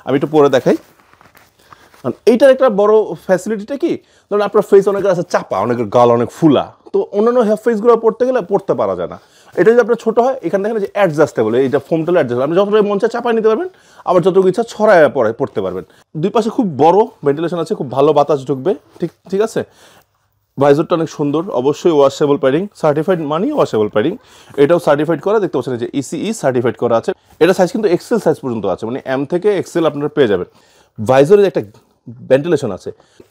আমি একটু পরে দেখাই। এইটার একটা বড় ফ্যাসিলিটিটা কি, ধরুন আপনার ফেস অনেকের আছে চাপা, অনেকের গাল অনেক ফুলা, তো অন্যান্য হেয়ার ফেসগুলো পড়তে গেলে পড়তে পারা যায় না। এটা যদি আপনার ছোটো হয়, এখানে দেখেন যে অ্যাডজাস্টেবল, এইটা ফোমটালে অ্যাডজাস্টেবল, আপনি যতটুকু মন চায় চাপায় নিতে পারবেন, আবার যতটুকু ইচ্ছা ছড়ায় পড়তে পারবেন। দুই পাশে খুব বড় ভেন্টিলেশন আছে, খুব ভালো বাতাস ঢুকবে। ঠিক আছে। ভাইজরটা অনেক সুন্দর, অবশ্যই ওয়াশেবল প্যাডিং, সার্টিফাইড মানি ওয়াশেবল প্যাডিং। এটাও সার্টিফাইড করা, দেখতে পাচ্ছেন যে ইসিই সার্টিফাইড করা আছে। এটা সাইজ কিন্তু এক্সেল সাইজ পর্যন্ত আছে, মানে এম থেকে এক্সেল আপনারা পেয়ে যাবেন। ভাইজরের একটা ভেন্টিলেশন আছে।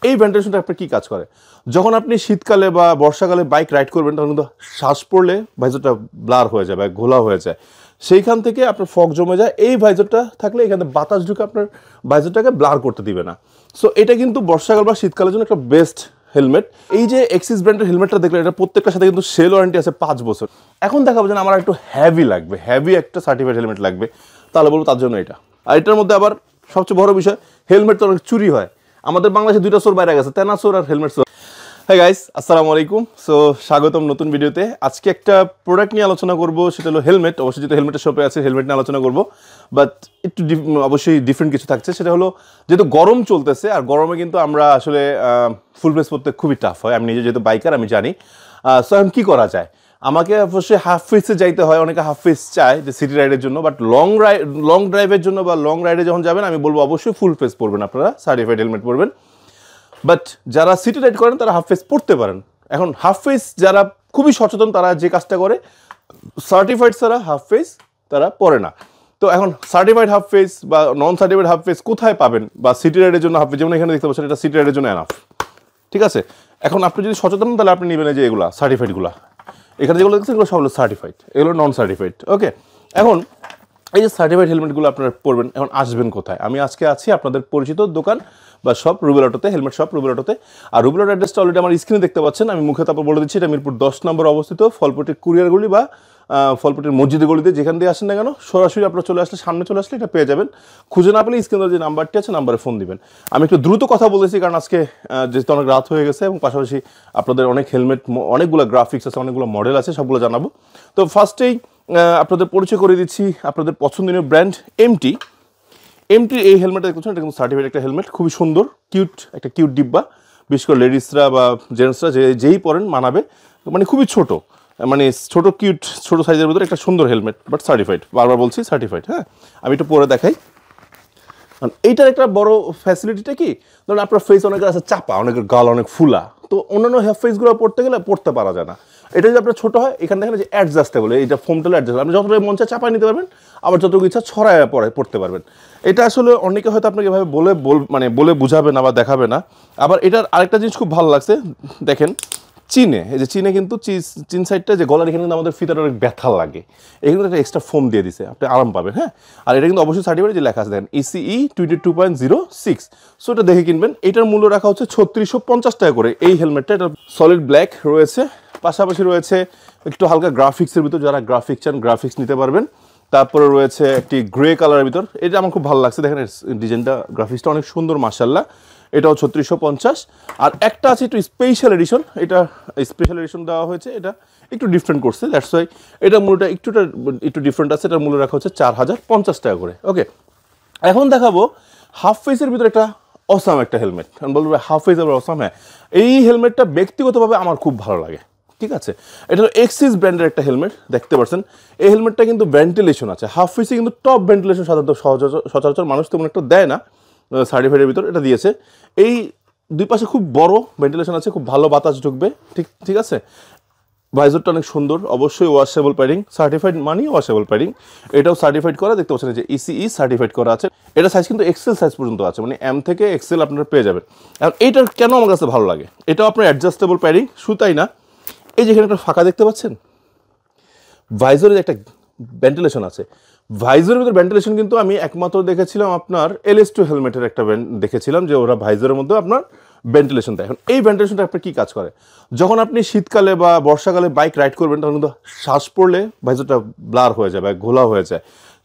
এই ভেন্টিলেশনটা আপনার কী কাজ করে, যখন আপনি শীতকালে বা বর্ষাকালে বাইক রাইড করবেন, তখন কিন্তু শ্বাস পড়লে ভাইজরটা ব্লার হয়ে যায় বা ঘোলা হয়ে যায়, সেইখান থেকে আপনার ফগ জমে যায়। এই ভাইজরটা থাকলে এখানে বাতাস ঢুকে আপনার ভাইজরটাকে ব্লার করতে দিবে না। সো এটা কিন্তু বর্ষাকাল বা শীতকালের জন্য একটা বেস্ট হেলমেট। এই যে এক্সিস ব্র্যান্ডের হেলমেটটা দেখলেন, এটা প্রত্যেকটার সাথে কিন্তু সেল ওয়ারেন্টি আছে 5 বছর। এখন দেখাবো যে আমার একটু হেভি লাগবে, হেভি একটা সার্টিফাইড হেলমেট লাগবে, তাহলে বলবো তার জন্য এটা। আর এটার মধ্যে আবার সবচেয়ে বড় বিষয়, হেলমেট তো অনেক চুরি হয়। আমাদের বাংলাদেশে 2টা চোর বাইরে গেছে, তেনা চোর আর হেলমেট চোর। হ্যাঁ গাইস, আসসালামু আলাইকুম। সো স্বাগতম নতুন ভিডিওতে। আজকে একটা প্রোডাক্ট নিয়ে আলোচনা করব, সেটা হলো হেলমেট। অবশ্যই যেহেতু হেলমেটের শপে আছে, হেলমেট নিয়ে আলোচনা করব, বাট একটু অবশ্যই ডিফারেন্ট কিছু থাকছে। সেটা হলো, যেহেতু গরম চলতেছে, আর গরমে কিন্তু আমরা আসলে ফুল ফেস পরতে খুবই টাফ হয়। আমি নিজে যেহেতু বাইকার, আমি জানি। সো এখন কী করা যায়, আমাকে অবশ্যই হাফ ফেসে যাইতে হয়। অনেকে হাফ ফেস চায় যে সিটি রাইডের জন্য, বাট লং ড্রাইভের জন্য বা লং রাইডে যখন যাবেন, আমি বলবো অবশ্যই ফুল ফেস পরবেন, আপনারা সার্টিফাইড হেলমেট পরবেন। বাট যারা সিটি রাইড করেন তারা হাফ ফেস পরতে পারেন। এখন হাফ ফেস যারা খুবই সচেতন, তারা যে কাজটা করে, সার্টিফাইড ছাড়া হাফ ফেস তারা পরে না। তো এখন সার্টিফাইড হাফ ফেস বা নন সার্টিফাইড হাফ ফেস কোথায় পাবেন, বা সিটি রাইডের জন্য হাফ ফেস, যেমন এখানে দেখতে পাচ্ছেন, এটা সিটি রাইডের জন্য এনাফ। ঠিক আছে। এখন আপনি যদি সচেতন, তাহলে আপনি নেবেন যে এগুলো সার্টিফাইডগুলো। এখানে যেগুলো দেখছেন, এগুলো সব হলো সার্টিফাইড, এগুলো নন সার্টিফাইড। ওকে, এখন এই যে সার্টিফাইড হেলমেটগুলো আপনারা পরবেন, এখন আসবেন কোথায়? আমি আজকে আছি আপনাদের পরিচিত দোকান বা শপ, রুবেল অটোতে, হেলমেট শপ রুবেল অটোতে। আর রুবেল অটো অ্যাড্রেসটা অলরেডি আমার স্ক্রিনে দেখতে পাচ্ছেন, আমি মুখে তারপর বলে দিচ্ছি। এটা মিরপুর 10 নম্বর অবস্থিত, ফলপট্টির কুরিয়ারগুলি বা ফলপট্টির মসজিদের গলিতে, যেখান দিয়ে আসেন না কেন, সরাসরি আপনারা চলে আসলে, সামনে চলে আসলে এটা পেয়ে যাবেন। খুঁজে না পেলে স্ক্রিনে যে নাম্বারটি আছে, নাম্বারে ফোন দিবেন। আমি একটু দ্রুত কথা বলেছি, কারণ আজকে যেহেতু অনেক রাত হয়ে গেছে, এবং পাশাপাশি আপনাদের অনেক হেলমেট, অনেকগুলো গ্রাফিক্স আছে, অনেকগুলো মডেল আছে, সবগুলো জানাবো। তো ফার্স্টেই আপনাদের পরিচয় করে দিচ্ছি আপনাদের পছন্দনীয় ব্র্যান্ড এমটি। এমটির এই হেলমেটটা দেখছেন, এটা কিন্তু সার্টিফাইড একটা হেলমেট, খুবই সুন্দর, একটা কিউট ডিব্বা। বিশেষ করে লেডিসরা বা জেন্টসরা যেই পরেন মানাবে, মানে খুবই ছোট, মানে ছোট কিউট, ছোট সাইজের ভিতরে একটা সুন্দর হেলমেট, বাট সার্টিফাইড। বারবার বলছি সার্টিফাইড। হ্যাঁ, আমি একটু পরে দেখাই। এইটার একটা বড় ফ্যাসিলিটিটা কি, ধরুন আপনার ফেস অনেকের আছে চাপা, অনেকের গাল অনেক ফুলা, তো অন্যান্য হেয়ার ফেসগুলো পড়তে গেলে পড়তে পারা যায় না। এটা যদি আপনার ছোটো হয়, এখানে দেখেন যে অ্যাডজাস্টেবল, এইটা ফোমটালে অ্যাডজাস্টেবল, আপনি যতটুকু মন চায় চাপায় নিতে পারবেন, আবার যতটুকু ইচ্ছা ছড়ায় পড়তে পারবেন। এটা আসলে অনেকে হয়তো আপনাকে এভাবে বলে বুঝাবে না বা দেখাবে না। আবার এটার আরেকটা জিনিস খুব ভালো লাগছে, দেখেন চীনে, এই যে চীনে কিন্তু চীন সাইডটা যে গলার এখানে কিন্তু আমাদের ফিতাটা অনেক ব্যথা লাগে, এখানে একটা এক্সট্রা ফোম দিয়ে দিছে, আপনি আরাম পাবেন। হ্যাঁ, আর এটা কিন্তু অবশ্যই সার্টিফাইড, যে লেখা আছে দেখেন ইসিই 22.06। সো এটা দেখে কিনবেন। এটার মূল্য রাখা হচ্ছে 3650 টাকা করে এই হেলমেটটা। এটা সলিড ব্ল্যাক রয়েছে, পাশাপাশি রয়েছে একটু হালকা গ্রাফিক্সের ভিতর, যারা গ্রাফিক্স চান গ্রাফিক্স নিতে পারবেন। তারপরে রয়েছে একটি গ্রে কালারের ভিতর, এটা আমার খুব ভালো লাগছে, দেখেন ডিজাইনটা, গ্রাফিক্সটা অনেক সুন্দর মাশাআল্লাহ। এটাও 3650। আর একটা আছে একটু স্পেশাল এডিশন, এটা স্পেশাল এডিশন দেওয়া হয়েছে, এটা একটু ডিফারেন্ট করছে, দ্যাটস ওয়াই এটা মূল্যটা একটু ডিফারেন্ট আছে। এটার মূল্য রাখা হচ্ছে 4050 টাকা করে। ওকে, এখন দেখাবো হাফ ফেসের ভিতরে একটা অসাম একটা হেলমেট। আমি বলবো হাফ ফেস আবার অসাম। হ্যাঁ, এই হেলমেটটা ব্যক্তিগতভাবে আমার খুব ভালো লাগে। ঠিক আছে, এটা হলো এক্সিস ব্র্যান্ডের একটা হেলমেট, দেখতে পাচ্ছেন। এই হেলমেটটা কিন্তু ভেন্টিলেশন আছে, হাফ ফেসে কিন্তু টপ ভেন্টিলেশন সাধারণত সচরাচর মানুষ তেমন একটা দেয় না, সার্টিফাইডের ভিতর এটা দিয়েছে। এই দুই পাশে খুব বড় ভেন্টিলেশন আছে, খুব ভালো বাতাস ঢুকবে। ঠিক আছে। ভাইজরটা অনেক সুন্দর, অবশ্যই ওয়াশেবল প্যাডিং, সার্টিফাইড মানি ওয়াশেবল প্যাডিং। এটাও সার্টিফাইড করা, দেখতে পাচ্ছেন যে ইসিই সার্টিফাইড করা আছে। এটা সাইজ কিন্তু এক্সেল সাইজ পর্যন্ত আছে, মানে এম থেকে এক্সেল আপনারা পেয়ে যাবেন। আর এইটার কেন আমার কাছে ভালো লাগে, এটাও আপনার অ্যাডজাস্টেবল প্যাডিং, শুধু না, এই যেখানে একটা ফাঁকা দেখতে পাচ্ছেন, ভাইজরের একটা ভেন্টিলেশন আছে। ভাইজরের ভিতরে ভেন্টিলেশন কিন্তু আমি একমাত্র দেখেছিলাম আপনার LS2 হেলমেটের একটা দেখেছিলাম, যে ওরা ভাইজরের মধ্যে আপনার ভেন্টিলেশন দেয়। এখন এই ভেন্টিলেশনটা আপনার কী কাজ করে, যখন আপনি শীতকালে বা বর্ষাকালে বাইক রাইড করবেন, তখন কিন্তু শ্বাস পড়লে ভাইজরটা ব্লার হয়ে যায় বা ঘোলা হয়ে যায়,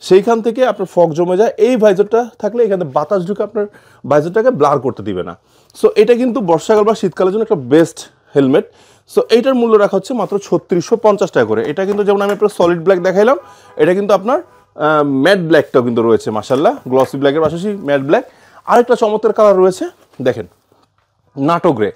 সেইখান থেকে আপনার ফগ জমে যায়। এই ভাইজরটা থাকলে এখানে বাতাস ঢুকে আপনার ভাইজরটাকে ব্লার করতে দিবে না। সো এটা কিন্তু বর্ষাকাল বা শীতকালের জন্য একটা বেস্ট হেলমেট। সো এইটার মূল্য রাখা হচ্ছে মাত্র 3650 টাকা করে। এটা কিন্তু যেমন আমি আপনার সলিড ব্ল্যাক দেখাইলাম, এটা কিন্তু আপনার ম্যাট ব্ল্যাকটাও কিন্তু রয়েছে মাশাআল্লাহ, গ্লসি ব্ল্যাকের পাশাপাশি ম্যাট ব্ল্যাক। আরেকটা চমৎকার কালার রয়েছে দেখেন, নাটো গ্রে।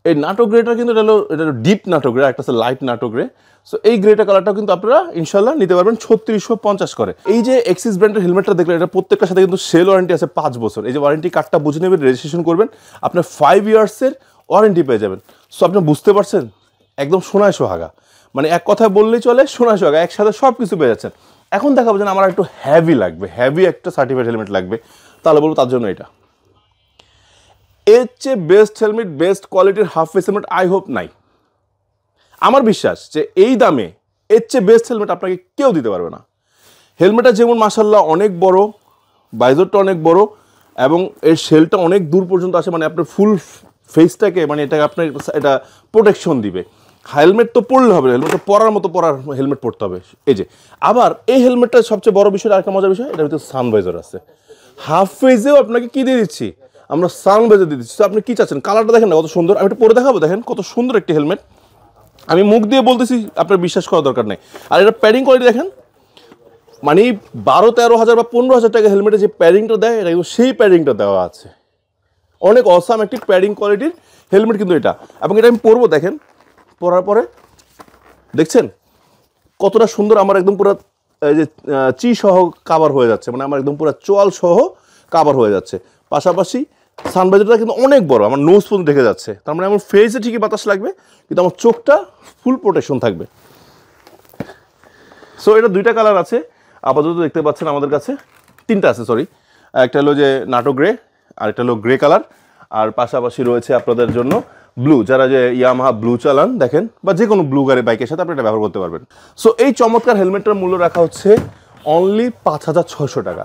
এই নাটো গ্রেটা কিন্তু এটা হলো ডিপ নাটো গ্রে, একটা আছে লাইট নাটো গ্রে। সো এই গ্রেটা কালারটাও কিন্তু আপনারা ইনশাল্লাহ নিতে পারবেন 3650 করে। এই যে এক্সিস ব্র্যান্ডের হেলমেটটা দেখলেন, এটা প্রত্যেকটার সাথে কিন্তু সেল ওয়ারেন্টি আছে 5 বছর। এই যে ওয়ারেন্টি কার্ডটা বুঝে নেবেন, রেজিস্ট্রেশন করবেন, আপনার 5 ইয়ার্সের ওয়ারেন্টি পেয়ে যাবেন। সো আপনি বুঝতে পারছেন, একদম সোনায় সোহাগা, মানে এক কথায় বললেই চলে, সোনায় সোহাগা, একসাথে সব কিছু পেয়ে যাচ্ছেন। এখন দেখাবো যে আমার একটু হেভি লাগবে, হেভি একটা সার্টিফাইড হেলমেট লাগবে, তাহলে বলবো তার জন্য এটা। এর চেয়ে বেস্ট হেলমেট, বেস্ট কোয়ালিটির half face helmet I hope নাই। আমার বিশ্বাস যে এই দামে এর চেয়ে বেস্ট হেলমেট আপনাকে কেউ দিতে পারবে না। হেলমেটটা যেমন মাশাআল্লাহ অনেক বড়, বাইজরটা অনেক বড়, এবং এর শেলটা অনেক দূর পর্যন্ত আসে, মানে আপনার ফুল ফেসটাকে, মানে এটাকে আপনার এটা প্রোটেকশন দিবে। হেলমেট তো পরলে হবে, হেলমেটটা পরার মতো পরার হেলমেট পরতে হবে। এই যে আবার এই হেলমেটটার সবচেয়ে বড় বিষয়, আরেকটা মজার বিষয়, এটার ভিতরে সানভাইজার আছে। হাফ ফেজেও আপনাকে কি দিয়ে দিচ্ছি আমরা, সানভাইজার দিয়ে দিচ্ছি। তো আপনি কি চাচ্ছেন, কালারটা দেখেন না কত সুন্দর, আমি একটু পরে দেখাবো, দেখেন কত সুন্দর একটি হেলমেট। আমি মুখ দিয়ে বলতেছি, আপনার বিশ্বাস করার দরকার নেই। আর এটা প্যাডিং কোয়ালিটি দেখেন, মানে 12-13 হাজার বা 15,000 টাকা হেলমেটে যে প্যাডিংটা দেয়, এটা কিন্তু সেই প্যাডিংটা দেওয়া আছে। অনেক অসাম একটি প্যাডিং কোয়ালিটির হেলমেট কিন্তু এটা। এবং এটা আমি পরবো, দেখেন পরার পরে দেখছেন কতটা সুন্দর, আমার একদম পুরো এই যে চি সহ কাভার হয়ে যাচ্ছে, মানে আমার একদম পুরো চোয়াল সহ কাভার হয়ে যাচ্ছে। পাশাপাশি সানভাইজারটা কিন্তু অনেক বড়, আমার নোজ পর্যন্ত দেখে যাচ্ছে। তার মানে আমার ফেসে ঠিকই বাতাস লাগবে, কিন্তু আমার চোখটা ফুল প্রোটেকশন থাকবে। সো এটা দুইটা কালার আছে আপাতত দেখতে পাচ্ছেন আমাদের কাছে, তিনটা আছে সরি। একটা হলো যে নাটো গ্রে, আর একটা হলো গ্রে কালার, আর পাশাপাশি রয়েছে আপনাদের জন্য ব্লু, যারা যে ইয়ামাহা ব্লু চালান দেখেন, বা যে কোনো ব্লু গাড়ি বাইকের সাথে আপনি এটা ব্যবহার করতে পারবেন। সো এই চমৎকার হেলমেটটার মূল্য রাখা হচ্ছে অনলি 5,600 টাকা।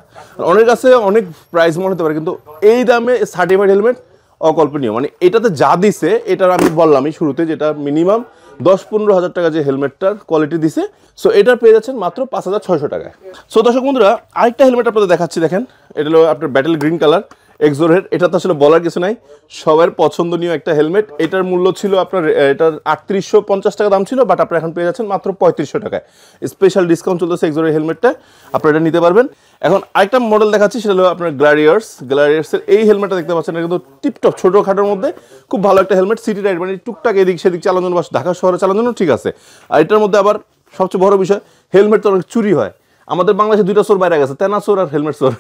অনেক কাছে অনেক প্রাইস মনে হতে পারে, কিন্তু এই দামে সার্টিফাইড হেলমেট অকল্পনীয়। মানে এটাতে যা দিছে, এটার আমি বললামই শুরুতে, যেটা মিনিমাম 10-15 হাজার টাকা যে হেলমেটটার কোয়ালিটি দিছে, সো এটা পেয়ে যাচ্ছেন মাত্র 5,600 টাকায়। সো দর্শক বন্ধুরা, আরেকটা হেলমেট আপনাদের দেখাচ্ছি, দেখেন এটা হলো আপনার ব্যাটেল গ্রিন কালার এক্সোরের। এটা তো আসলে বলার কিছু নাই, সবার পছন্দনীয় একটা হেলমেট। এটার মূল্য ছিল আপনার, এটার 3850 টাকা দাম ছিল, বাট আপনারা এখন পেয়ে যাচ্ছেন মাত্র 3500 টাকায়। স্পেশাল ডিসকাউন্ট চলতেছে এক্সোরের হেলমেটটা, আপনারা এটা নিতে পারবেন। এখন আরেকটা মডেল দেখাচ্ছি, সেটা হলো আপনার গ্লাডিয়ার্সের এই হেলমেটটা দেখতে পাচ্ছেন, এটা কিন্তু টিপটপ ছোটোখাটোর মধ্যে খুব ভালো একটা হেলমেট। সিটি রাইড মানে টুকটাক এদিক সেদিক চালানোর জন্য বা ঢাকা শহরে চালানোর জন্য ঠিক আছে। আর এটার মধ্যে আবার সবচেয়ে বড় বিষয়, হেলমেট তো অনেক চুরি হয়। আমাদের বাংলাদেশে 2টা চোর বাইরে গেছে, তেনা চোর আর হেলমেট চোর।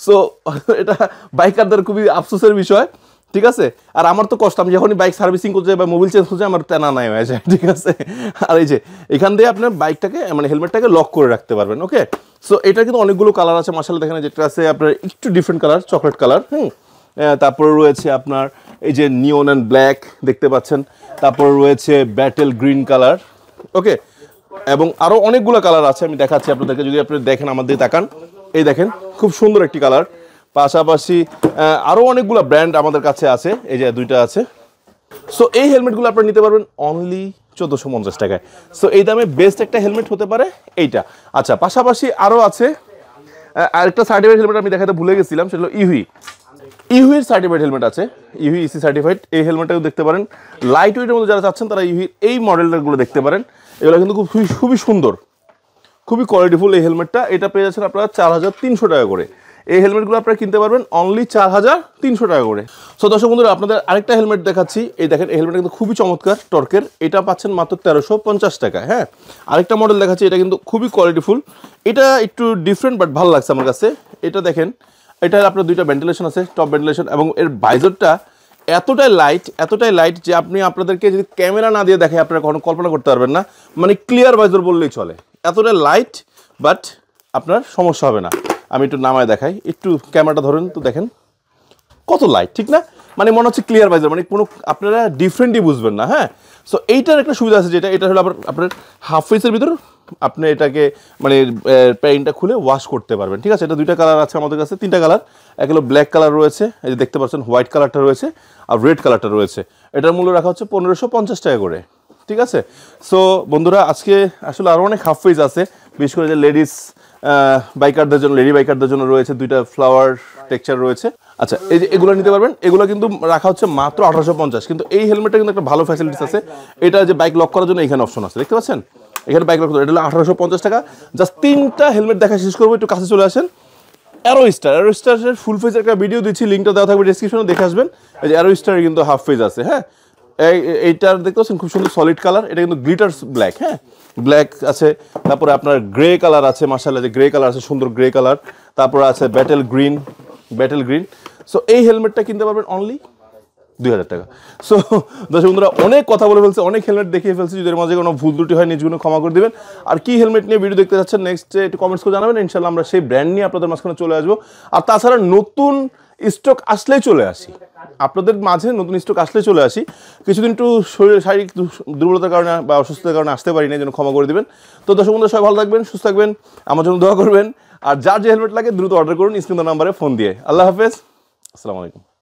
সো এটা বাইকারদের খুবই আফসোসের বিষয়, ঠিক আছে। আর আমার তো কষ্ট, আমি যখনই বাইক সার্ভিসিং করতে যাই বা মোবিল চেঞ্জ করতে যাই, আমার তেনা নাই হয়ে যায়, ঠিক আছে। আর এই যে এখান দিয়ে আপনার বাইকটাকে, মানে হেলমেটটাকে লক করে রাখতে পারবেন, ওকে। সো এটা কিন্তু অনেকগুলো কালার আছে মাশাআল্লাহ, দেখেন যেটা আছে আপনার একটু ডিফারেন্ট কালার, চকলেট কালার, তারপরে রয়েছে আপনার এই যে নিয়ন অ্যান্ড ব্ল্যাক দেখতে পাচ্ছেন, তারপরে রয়েছে ব্যাটেল গ্রিন কালার, ওকে। এবং আরও অনেকগুলো কালার আছে, আমি দেখাচ্ছি আপনাদেরকে, যদি আপনি দেখেন আমার দিকে তাকান, এই দেখেন খুব সুন্দর একটি কালার। পাশাপাশি আরও অনেকগুলো ব্র্যান্ড আমাদের কাছে আছে, এই যে দুইটা আছে। সো এই হেলমেটগুলো আপনারা নিতে পারবেন অনলি 1450 টাকায়। সো এই দামে বেস্ট একটা হেলমেট হতে পারে এইটা। আচ্ছা, পাশাপাশি আরও আছে আরেকটা সার্টিফাইড হেলমেট আমি দেখাতে ভুলে গেছিলাম, সেটা হলো ইহুইর সার্টিফাইড হেলমেট আছে, ইহুই ইসি সার্টিফাইড। এই হেলমেটটাও দেখতে পারেন, লাইট ওয়েটের মধ্যে যারা চাচ্ছেন তারা ইহুইর এই মডেলগুলো দেখতে পারেন। এগুলো কিন্তু খুবই সুন্দর, খুবই কোয়ালিটিফুল এই হেলমেটটা। এটা পেয়ে যাচ্ছেন আপনারা 4,300 টাকা করে। এই হেলমেটগুলো আপনারা কিনতে পারবেন অনলি 4,300 টাকা করে। সো দর্শক বন্ধুরা, আপনাদের আরেকটা হেলমেট দেখাচ্ছি, এই দেখেন এই হেলমেটটা কিন্তু খুবই চমৎকার টর্কের, এটা পাচ্ছেন মাত্র 1350 টাকায়। হ্যাঁ, আরেকটা মডেল দেখাচ্ছি, এটা কিন্তু খুবই কোয়ালিটিফুল, এটা একটু ডিফারেন্ট বাট ভালো লাগছে আমার কাছে। এটা দেখেন, এটা আপনার দুইটা ভেন্টিলেশন আছে, টপ ভেন্টিলেশন, এবং এর বাইজরটা এতটাই লাইট যে আপনি আপনাদেরকে যদি ক্যামেরা না দিয়ে দেখে আপনারা কখনো কল্পনা করতে পারবেন না, মানে ক্লিয়ার বাইজর বললেই চলে, এতটাই লাইট, বাট আপনার সমস্যা হবে না। আমি একটু নামায় দেখাই, একটু ক্যামেরাটা ধরেন তো, দেখেন কত লাইট, ঠিক না? মানে মনে হচ্ছে ক্লিয়ার বাইজার, মানে কোনো আপনারা ডিফারেন্টই বুঝবেন না। হ্যাঁ, সো এইটার একটা সুবিধা আছে, যেটা এটা হলো আপনার হাফ ফেসের ভিতর আপনি এটাকে মানে প্যান্টটা খুলে ওয়াশ করতে পারবেন, ঠিক আছে। এটা দুইটা কালার আছে আমাদের কাছে, তিনটা কালার। এক হলো ব্ল্যাক কালার রয়েছে, এই যে দেখতে পাচ্ছেন, হোয়াইট কালারটা রয়েছে, আর রেড কালারটা রয়েছে। এটার মূল্য রাখা হচ্ছে 1550 টাকা করে, ঠিক আছে। সো বন্ধুরা, আজকে আসলে আরও অনেক হাফ ফেজ আছে, বিশেষ করে যে লেডি বাইকারদের জন্য রয়েছে দুইটা ফ্লাওয়ার টেক্সচার রয়েছে। আচ্ছা, এই যে এগুলো নিতে পারবেন, এগুলো কিন্তু রাখা হচ্ছে মাত্র 1850। কিন্তু এই হেলমেটটা কিন্তু একটা ভালো ফ্যাসিলিটিস আছে, এটা যে বাইক লক করার জন্য এখানে অপশন আছে, দেখতে পাচ্ছেন, এখানে বাইক লক, এটা হলো 1850 টাকা। জাস্ট 3টা হেলমেট দেখা শেষ করবো, একটু কাছে চলে আসেন। অ্যারো স্টারের ফুল ফেজ একটা ভিডিও দিচ্ছি, লিঙ্কটা দেওয়া থাকবে ডেসক্রিপশনে, দেখে আসবেন। এই যে অ্যারো স্টারের কিন্তু হাফ ফেজ আছে, হ্যাঁ। এইটার দেখতে পাচ্ছেন খুব সুন্দর সলিড কালার, এটা কিন্তু গ্লিটার্স ব্ল্যাক, হ্যাঁ, ব্ল্যাক আছে। তারপরে আপনার গ্রে কালার আছে, মাশাআল্লাহ যে গ্রে কালার আছে, সুন্দর গ্রে কালার। তারপরে আছে ব্যাটেল গ্রিন। সো এই হেলমেটটা কিনতে পারবেন অনলি 2000 টাকা। সো দর্শক বন্ধুরা, অনেক কথা বলে ফেলছে, অনেক হেলমেট দেখিয়ে ফেলছি, যদি এর মাঝে কোনো ভুল ত্রুটি হয় নিজগুলো ক্ষমা করে দিবেন। আর কি হেলমেট নিয়ে ভিডিও দেখতে যাচ্ছেন নেক্সট একটু কমেন্টস করে জানাবেন, ইনশাল্লাহ আমরা সেই ব্র্যান্ড নিয়ে আপনাদের মাঝখানে চলে আসবো। আর তাছাড়া নতুন স্টক আসলেই চলে আসি, আপনাদের মাঝে নতুন স্টক আসলে চলে আসি। কিছুদিন একটু শারীরিক দুর্বলতার কারণে বা অসুস্থতার কারণে আসতে পারি না, এই জন্য ক্ষমা করে দিবেন। তো দর্শক বন্ধুরা, সবাই ভালো থাকবেন, সুস্থ থাকবেন, আমার জন্য দোয়া করবেন। আর যার যে হেলমেট লাগে দ্রুত অর্ডার করুন স্ক্রিন নাম্বারে ফোন দিয়ে। আল্লাহ হাফেজ, আসসালামু আলাইকুম।